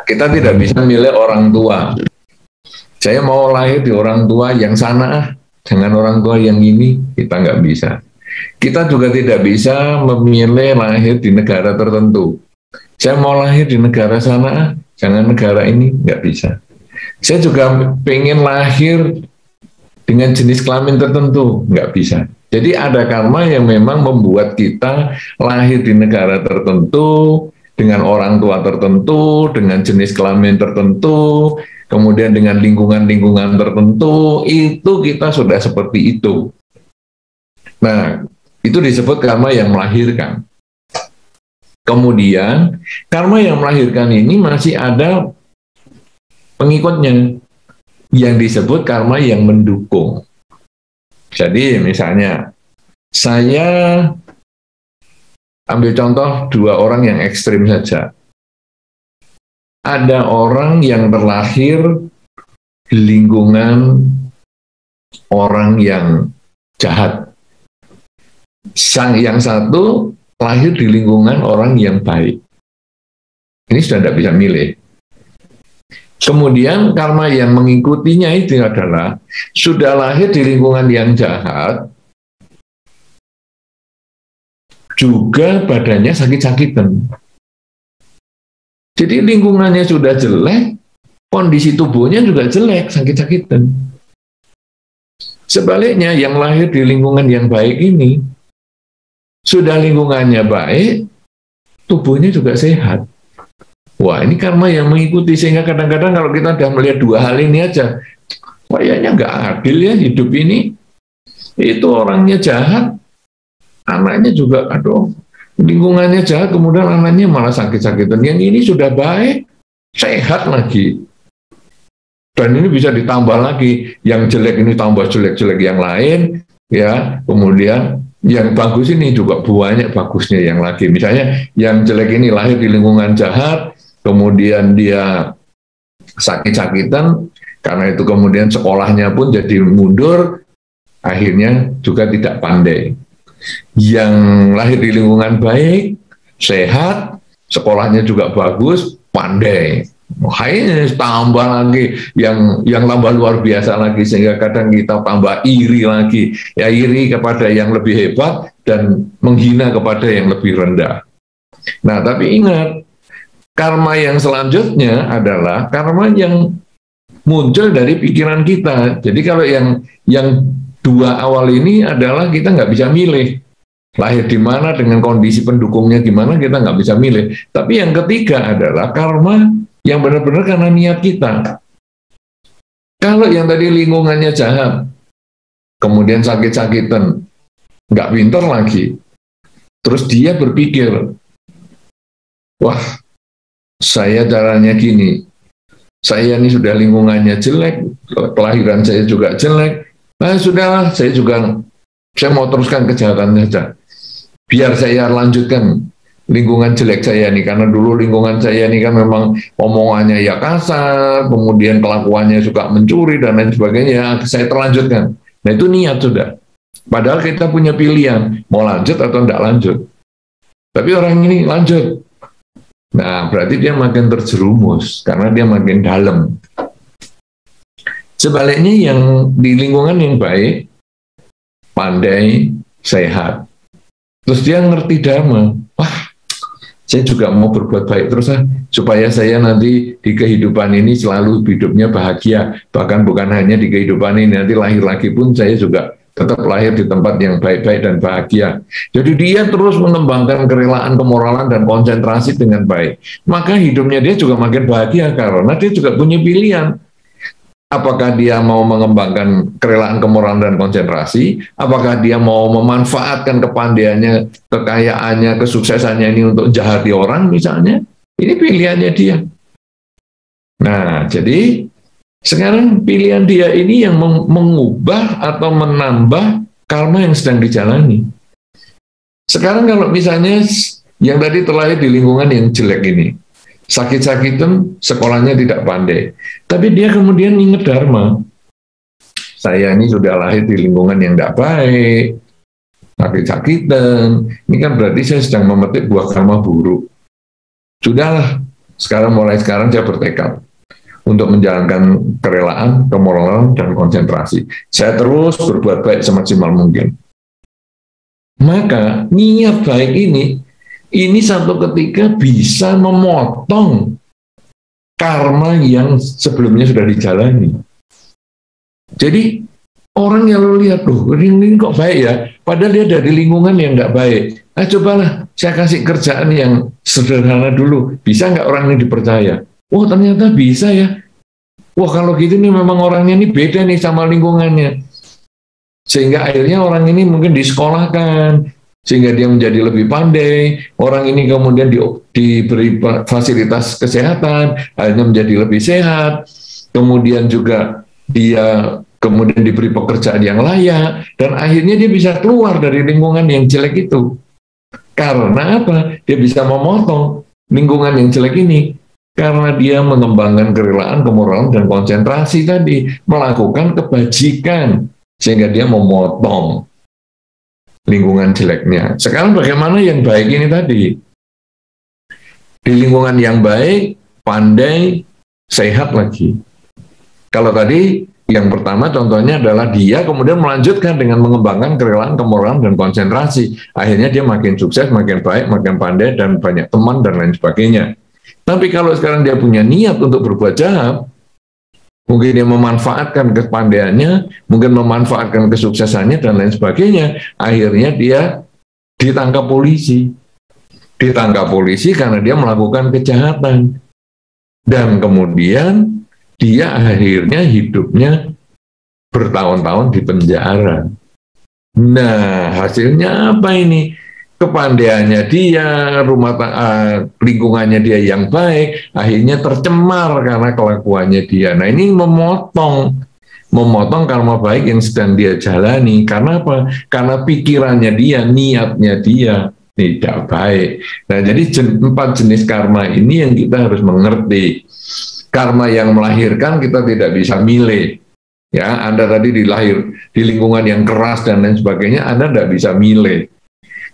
kita tidak bisa milih orang tua. Saya mau lahir di orang tua yang sana, jangan orang tua yang ini, kita nggak bisa. Kita juga tidak bisa memilih lahir di negara tertentu. Saya mau lahir di negara sana, jangan negara ini, nggak bisa. Saya juga pengen lahir dengan jenis kelamin tertentu, nggak bisa. Jadi ada karma yang memang membuat kita lahir di negara tertentu, dengan orang tua tertentu, dengan jenis kelamin tertentu, kemudian dengan lingkungan-lingkungan tertentu, itu kita sudah seperti itu. Nah, itu disebut karma yang melahirkan. Kemudian, karma yang melahirkan ini masih ada pengikutnya, yang disebut karma yang mendukung. Jadi, misalnya, saya ambil contoh 2 orang yang ekstrim saja. Ada orang yang terlahir di lingkungan orang yang jahat. Yang satu lahir di lingkungan orang yang baik. Ini sudah tidak bisa milih. Kemudian karma yang mengikutinya itu adalah sudah lahir di lingkungan yang jahat, juga badannya sakit-sakitan. Jadi lingkungannya sudah jelek, kondisi tubuhnya juga jelek, sakit-sakitan. Sebaliknya yang lahir di lingkungan yang baik ini, sudah lingkungannya baik, tubuhnya juga sehat. Wah, ini karma yang mengikuti, sehingga kadang-kadang kalau kita sudah melihat 2 hal ini aja, kayaknya nggak adil ya hidup ini. Itu orangnya jahat, anaknya juga, aduh, lingkungannya jahat, kemudian anaknya malah sakit-sakitan. Yang ini sudah baik, sehat lagi. Dan ini bisa ditambah lagi, yang jelek ini tambah jelek-jelek yang lain, ya. Kemudian yang bagus ini juga banyak bagusnya yang lagi. Misalnya yang jelek ini lahir di lingkungan jahat, kemudian dia sakit-sakitan, karena itu kemudian sekolahnya pun jadi mundur, akhirnya juga tidak pandai. Yang lahir di lingkungan baik, sehat, sekolahnya juga bagus, pandai. Akhirnya tambah lagi yang tambah luar biasa lagi, sehingga kadang kita tambah iri lagi, ya iri kepada yang lebih hebat dan menghina kepada yang lebih rendah. Nah, tapi ingat, karma yang selanjutnya adalah karma yang muncul dari pikiran kita. Jadi kalau yang 2 awal ini adalah kita nggak bisa milih. Lahir di mana dengan kondisi pendukungnya gimana kita nggak bisa milih. Tapi yang ketiga adalah karma yang benar-benar karena niat kita. Kalau yang tadi lingkungannya jahat, kemudian sakit-sakitan, nggak pintar lagi, terus dia berpikir, wah, saya caranya gini, saya ini sudah lingkungannya jelek, kelahiran saya juga jelek, nah sudahlah, saya mau teruskan kejahatan saja, biar saya lanjutkan lingkungan jelek saya nih, karena dulu lingkungan saya ini kan memang omongannya ya kasar, kemudian kelakuannya suka mencuri dan lain sebagainya, saya terlanjutkan. Nah itu niat sudah. Padahal kita punya pilihan, mau lanjut atau tidak lanjut. Tapi orang ini lanjut. Nah berarti dia makin terjerumus, karena dia makin dalam. Sebaliknya yang di lingkungan yang baik, pandai, sehat, terus dia ngerti dharma, wah, saya juga mau berbuat baik terus supaya saya nanti di kehidupan ini selalu hidupnya bahagia, bahkan bukan hanya di kehidupan ini, nanti lahir lagi pun saya juga tetap lahir di tempat yang baik-baik dan bahagia. Jadi dia terus mengembangkan kerelaan, kemoralan, dan konsentrasi dengan baik. Maka hidupnya dia juga makin bahagia, karena dia juga punya pilihan. Apakah dia mau mengembangkan kerelaan, kemoralan, dan konsentrasi? Apakah dia mau memanfaatkan kepandaiannya, kekayaannya, kesuksesannya ini untuk jahati orang misalnya? Ini pilihannya dia. Nah, jadi sekarang pilihan dia ini yang mengubah atau menambah karma yang sedang dijalani. Sekarang kalau misalnya yang tadi terlahir di lingkungan yang jelek ini, sakit-sakitan, sekolahnya tidak pandai, tapi dia kemudian ingat dharma. Saya ini sudah lahir di lingkungan yang tidak baik, sakit-sakitan, ini kan berarti saya sedang memetik buah karma buruk. Sudahlah, mulai sekarang saya bertekad untuk menjalankan kerelaan, kemoralan, dan konsentrasi. Saya terus berbuat baik semaksimal mungkin. Maka niat baik ini satu ketika bisa memotong karma yang sebelumnya sudah dijalani. Jadi orang yang lo lihat, ini kok baik ya, padahal dia dari lingkungan yang nggak baik. Nah cobalah saya kasih kerjaan yang sederhana dulu, bisa nggak orang ini dipercaya? Oh ternyata bisa ya. Wah kalau gitu nih memang orangnya ini beda nih sama lingkungannya. Sehingga akhirnya orang ini mungkin disekolahkan, sehingga dia menjadi lebih pandai. Orang ini kemudian diberi fasilitas kesehatan, akhirnya menjadi lebih sehat. Kemudian juga dia kemudian diberi pekerjaan yang layak, dan akhirnya dia bisa keluar dari lingkungan yang jelek itu. Karena apa? Dia bisa memotong lingkungan yang jelek ini. Karena dia mengembangkan kerelaan, kemoralan, dan konsentrasi tadi, melakukan kebajikan, sehingga dia memotong lingkungan jeleknya. Sekarang bagaimana yang baik ini tadi? Di lingkungan yang baik, pandai, sehat lagi. Kalau tadi yang pertama contohnya adalah dia kemudian melanjutkan dengan mengembangkan kerelaan, kemoralan, dan konsentrasi. Akhirnya dia makin sukses, makin baik, makin pandai, dan banyak teman, dan lain sebagainya. Tapi kalau sekarang dia punya niat untuk berbuat jahat, mungkin dia memanfaatkan kepandaiannya, mungkin memanfaatkan kesuksesannya, dan lain sebagainya, akhirnya dia ditangkap polisi. Ditangkap polisi karena dia melakukan kejahatan. Dan kemudian dia akhirnya hidupnya bertahun-tahun di penjara. Nah, hasilnya apa ini? Kepandaiannya dia, lingkungannya dia yang baik, akhirnya tercemar karena kelakuannya dia. Nah ini memotong karma baik yang sedang dia jalani. Karena apa? Karena pikirannya dia, niatnya dia tidak baik. Nah jadi 4 jenis karma ini yang kita harus mengerti. Karma yang melahirkan kita tidak bisa milih. Ya, Anda tadi dilahir di lingkungan yang keras dan lain sebagainya, Anda tidak bisa milih.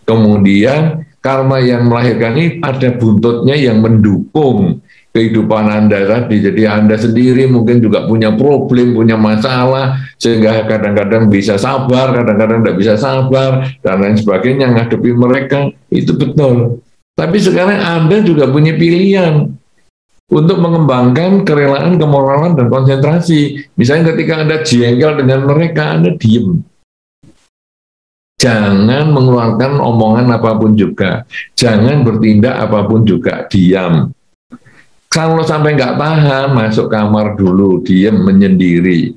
Kemudian karma yang melahirkan ini ada buntutnya yang mendukung kehidupan Anda tadi. Jadi Anda sendiri mungkin juga punya problem, punya masalah, sehingga kadang-kadang bisa sabar, kadang-kadang tidak bisa sabar, dan lain sebagainya, menghadapi mereka. Itu betul. Tapi sekarang Anda juga punya pilihan untuk mengembangkan kerelaan, kemoralan, dan konsentrasi. Misalnya ketika Anda jengkel dengan mereka, Anda diem. Jangan mengeluarkan omongan apapun juga. Jangan bertindak apapun juga. Diam. Kalau sampai nggak tahan, masuk kamar dulu. Diam, menyendiri.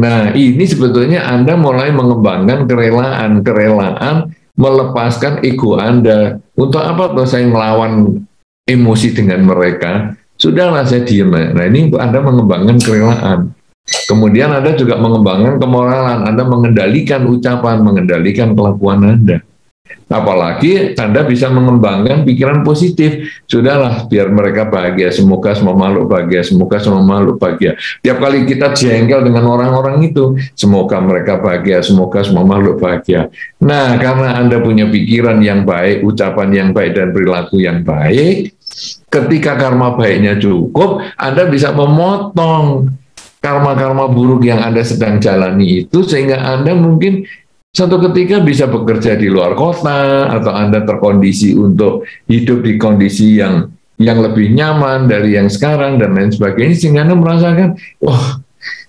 Nah, ini sebetulnya Anda mulai mengembangkan kerelaan, melepaskan ego Anda. Untuk apa tuh saya melawan emosi dengan mereka? Sudahlah, saya diam. Nah, ini Anda mengembangkan kerelaan. Kemudian Anda juga mengembangkan kemoralan, Anda mengendalikan ucapan, mengendalikan kelakuan Anda. Apalagi Anda bisa mengembangkan pikiran positif. Sudahlah, biar mereka bahagia, semoga semua makhluk bahagia, semoga semua makhluk bahagia. Tiap kali kita jengkel dengan orang-orang itu, semoga mereka bahagia, semoga semua makhluk bahagia. Nah, karena Anda punya pikiran yang baik, ucapan yang baik, dan perilaku yang baik, ketika karma baiknya cukup, Anda bisa memotong karma-karma buruk yang Anda sedang jalani itu, sehingga Anda mungkin satu ketika bisa bekerja di luar kota, atau Anda terkondisi untuk hidup di kondisi yang lebih nyaman dari yang sekarang, dan lain sebagainya, sehingga Anda merasakan, wah,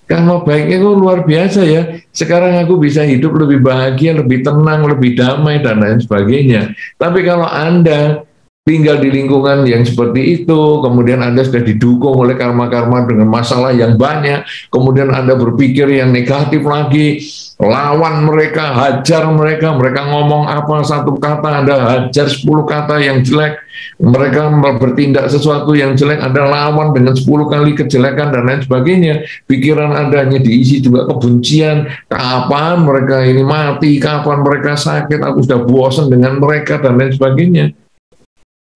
karma baiknya kok luar biasa ya, sekarang aku bisa hidup lebih bahagia, lebih tenang, lebih damai, dan lain sebagainya. Tapi kalau Anda tinggal di lingkungan yang seperti itu, kemudian Anda sudah didukung oleh karma-karma dengan masalah yang banyak, kemudian Anda berpikir yang negatif lagi, lawan mereka, hajar mereka, mereka ngomong apa satu kata, Anda hajar 10 kata yang jelek, mereka bertindak sesuatu yang jelek, Anda lawan dengan 10 kali kejelekan, dan lain sebagainya. Pikiran Anda hanya diisi juga kebencian, kapan mereka ini mati, kapan mereka sakit, aku sudah bosan dengan mereka, dan lain sebagainya.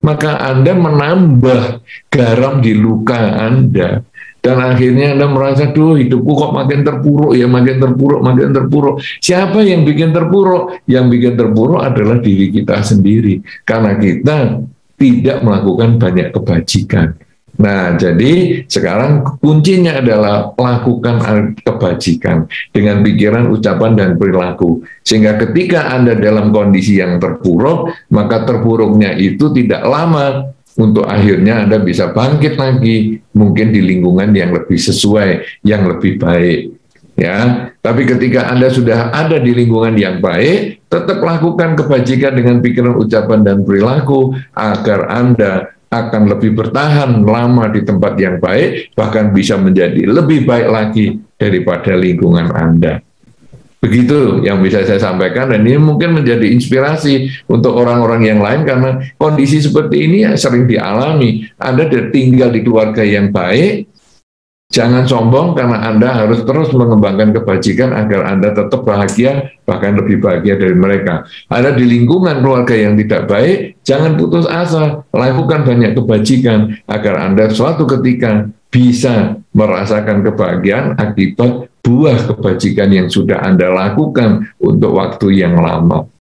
Maka Anda menambah garam di luka Anda. Dan akhirnya Anda merasa, duh hidupku kok makin terpuruk ya, makin terpuruk, makin terpuruk. Siapa yang bikin terpuruk? Yang bikin terpuruk adalah diri kita sendiri. Karena kita tidak melakukan banyak kebajikan. Nah, jadi sekarang kuncinya adalah lakukan kebajikan dengan pikiran, ucapan, dan perilaku. Sehingga ketika Anda dalam kondisi yang terpuruk, maka terpuruknya itu tidak lama. Untuk akhirnya Anda bisa bangkit lagi, mungkin di lingkungan yang lebih sesuai, yang lebih baik. Ya, tapi ketika Anda sudah ada di lingkungan yang baik, tetap lakukan kebajikan dengan pikiran, ucapan, dan perilaku agar Anda akan lebih bertahan lama di tempat yang baik, bahkan bisa menjadi lebih baik lagi daripada lingkungan Anda. Begitu yang bisa saya sampaikan, dan ini mungkin menjadi inspirasi untuk orang-orang yang lain, karena kondisi seperti ini sering dialami. Anda tinggal di keluarga yang baik, jangan sombong karena Anda harus terus mengembangkan kebajikan agar Anda tetap bahagia, bahkan lebih bahagia dari mereka. Ada di lingkungan keluarga yang tidak baik, jangan putus asa, lakukan banyak kebajikan agar Anda suatu ketika bisa merasakan kebahagiaan akibat buah kebajikan yang sudah Anda lakukan untuk waktu yang lama.